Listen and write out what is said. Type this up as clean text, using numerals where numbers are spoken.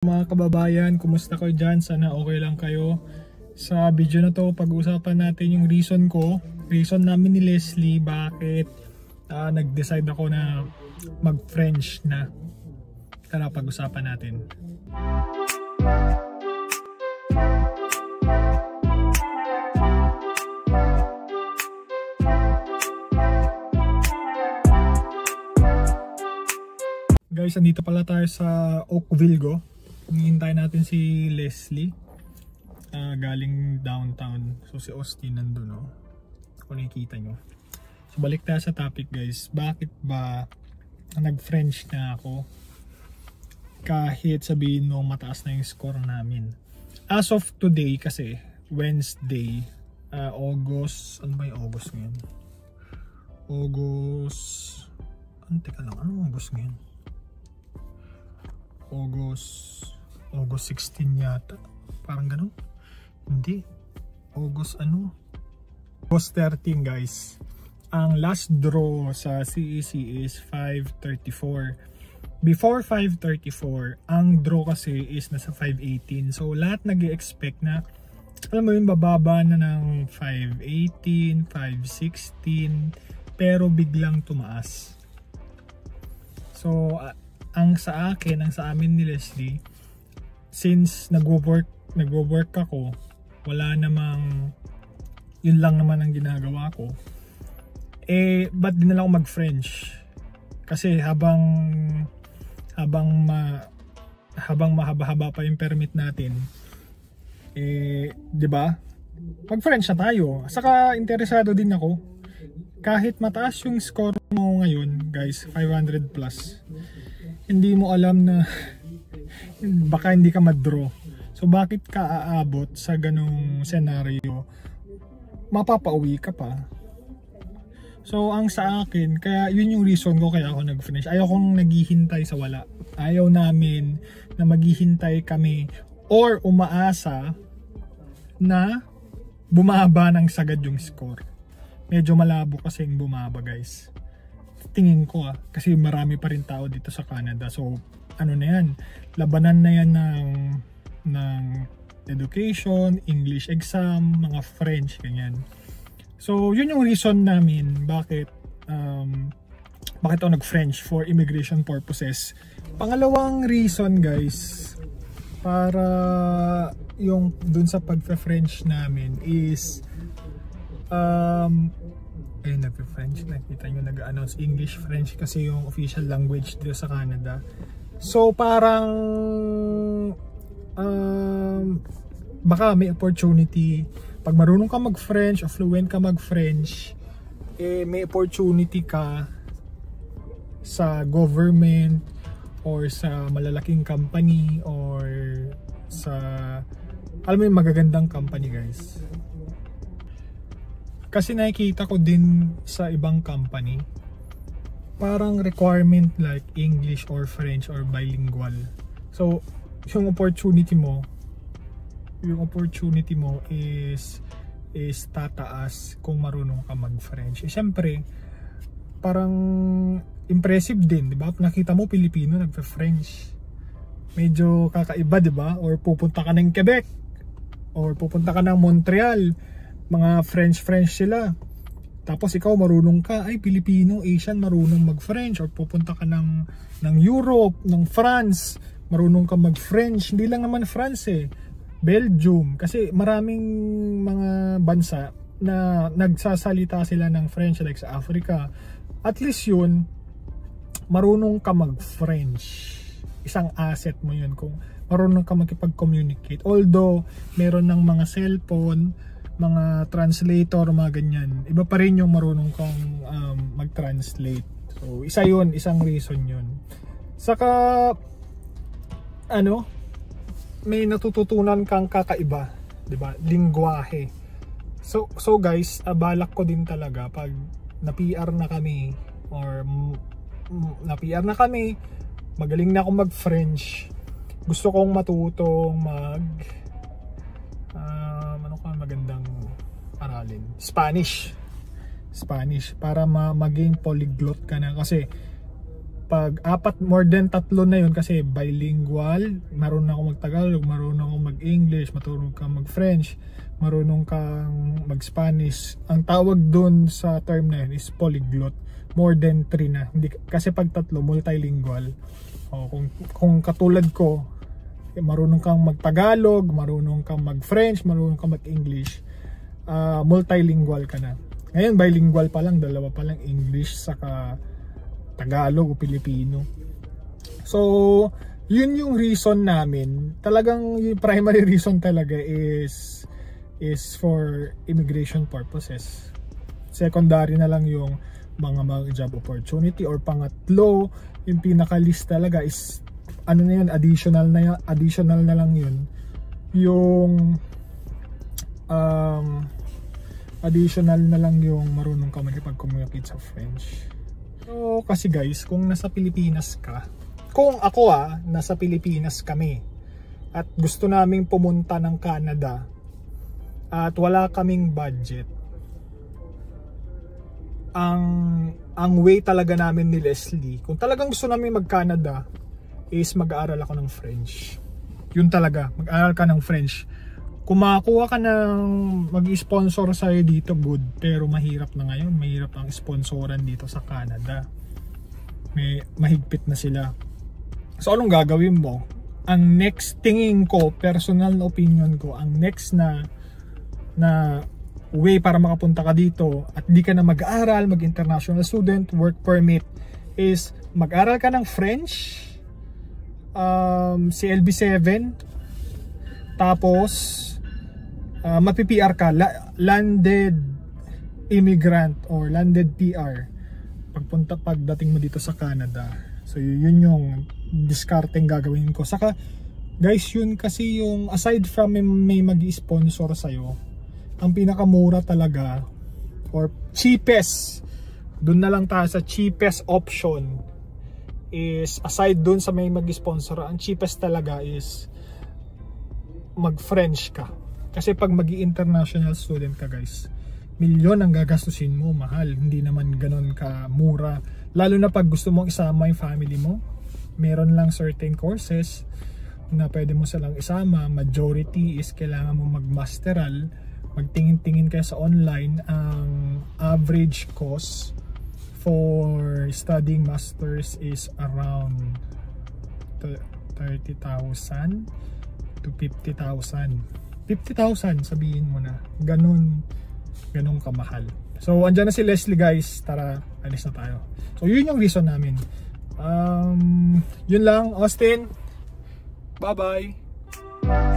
Mga kababayan, kumusta kayo dyan? Sana okay lang kayo. Sa video na to, pag-uusapan natin yung reason namin ni Leslie bakit nag-decide ako na mag-French na. Tara, pag-usapan natin. Guys, andito pala tayo sa Oakville. Hinihintay natin si Leslie galing downtown. So si Austin nandun, no? Kung nakikita nyo. So balik tayo sa topic, guys. Bakit ba nag-French na ako kahit sabihin mo mataas na yung score namin? As of today kasi, Wednesday, August, ano ba yung August ngayon? Teka lang, ano August ngayon? August 16 yata. Parang ganun. Hindi. August 13, guys. Ang last draw sa CEC is 534. Before 534, ang draw kasi is nasa 518. So lahat nag-expect na, alam mo yun, bababa na ng 518, 516, pero biglang tumaas. So ang sa amin ni Leslie, since nagwo-work ako, wala namang, yun lang naman ang ginagawa ko, ba't din na lang ako mag-French? Kasi habang mahaba-haba pa yung permit natin, di ba? Mag-French na tayo. Saka interesado din ako, kahit mataas yung score mo ngayon, guys, 500 plus, hindi mo alam na baka hindi ka ma-draw. So bakit ka aabot sa ganong senaryo? Mapapauwi ka pa. So ang sa akin, kaya yun yung reason ko kaya ako nag-finish. Ayaw kong naghihintay sa wala. Ayaw namin na maghihintay kami or umaasa na bumaba ng sagad yung score. Medyo malabo kasi yung bumaba, guys. Tingin ko kasi marami pa rin tao dito sa Canada. So ano na yan, labanan na yan ng education, English exam, mga French, ganyan. So yun yung reason namin bakit ako nag-French, for immigration purposes. Pangalawang reason, guys, para yung dun sa pag-French namin is nag-French, nakita nyo, nag-announce English, French kasi yung official language dito sa Canada. So parang baka may opportunity pag marunong ka mag-French o fluent ka mag-French, may opportunity ka sa government or sa malalaking company or sa, alam mo yung magagandang company, guys. Kasi nakikita ko din sa ibang company, parang requirement like English or French or bilingual. So, yung opportunity mo is tataas kung marunong ka mag-French. Siyempre, parang impressive din, di ba? Nakita mo Pilipino nagfe-French. Medyo kakaiba, di ba? Or pupunta ka ng Quebec or pupunta ka ng Montreal, mga French sila. Tapos ikaw marunong ka, ay Pilipino, Asian, marunong mag-French. Or pupunta ka ng Europe, ng France, marunong ka mag-French. Hindi lang naman France Belgium. Kasi maraming mga bansa na nagsasalita sila ng French, like sa Africa. At least yun, marunong ka mag-French. Isang asset mo yun kung marunong ka makipag-communicate. Although, meron ng mga cellphone, mga translator, mga ganyan, iba pa rin yung marunong kang mag-translate. So isa yun, isang reason yun. Saka may natututunan kang kakaiba, di ba? Lingwahe. So guys, balak ko din talaga pag na-PR na kami or na-PR na kami, magaling na akong mag-French, gusto kong matutong magandang aralin, Spanish para maging polyglot ka na, kasi pag more than 3 na yun, kasi bilingual, marunong ako mag-Tagalog, marunong ako mag-English, marunong kang mag-French, marunong kang mag-Spanish. Ang tawag dun sa term na yun is polyglot. More than 3 na. Hindi, kasi pag 3, multilingual. O, kung katulad ko, marunong kang mag-Tagalog, marunong kang mag-French, marunong kang mag-English, multilingual ka na. Ngayon, bilingual pa lang, 2 pa lang, English saka Tagalog o Pilipino. So, yun yung reason namin. Talagang yung primary reason talaga is for immigration purposes. Secondary na lang yung mga job opportunity, or pangatlo, yung pinaka-list talaga is ano na yun, additional na lang yun. Yung additional na lang yung marunong ka makipag-communicate sa French. So, kasi guys, kung nasa Pilipinas ka, kung ako nasa Pilipinas kami at gusto naming pumunta ng Canada at wala kaming budget, ang way talaga namin ni Leslie, kung talagang gusto namin mag-Canada, is mag-aaral ako ng French. Yun talaga, mag-aaral ka ng French. Kung makakuha ka ng mag-sponsor sa'yo dito, good. Pero mahirap na ngayon. Mahirap ang sponsoran dito sa Canada. Mahigpit na sila. So anong gagawin mo? Ang next, tingin ko, personal na opinion ko, ang next na way para makapunta ka dito at di ka na mag-aaral, mag-international student, work permit, is mag-aaral ka ng French, CLB7, tapos mapi-PR ka, landed immigrant or landed PR pagdating mo dito sa Canada. So yun yung discarding gagawin ko. Saka guys, yun kasi yung aside from may mag-sponsor sa'yo, ang pinakamura talaga or cheapest, dun na lang tayo sa cheapest option is, aside dun sa may mag-sponsor, ang cheapest talaga is mag-French ka. Kasi pag magi-international student ka guys, milyon ang gagastusin mo, mahal. Hindi naman ganun ka mura. Lalo na pag gusto mong isama yung family mo, meron lang certain courses na pwede mo silang isama. Majority is kailangan mo mag-masteral. Magtingin-tingin kayo sa online. Ang average cost for studying masters is around 30,000 to 50,000. 50,000 sabihin mo na. Ganun kamahal. So andyan na si Leslie guys. Tara, alis na tayo. So yun yung reason namin. Yun lang, Austin. Bye bye.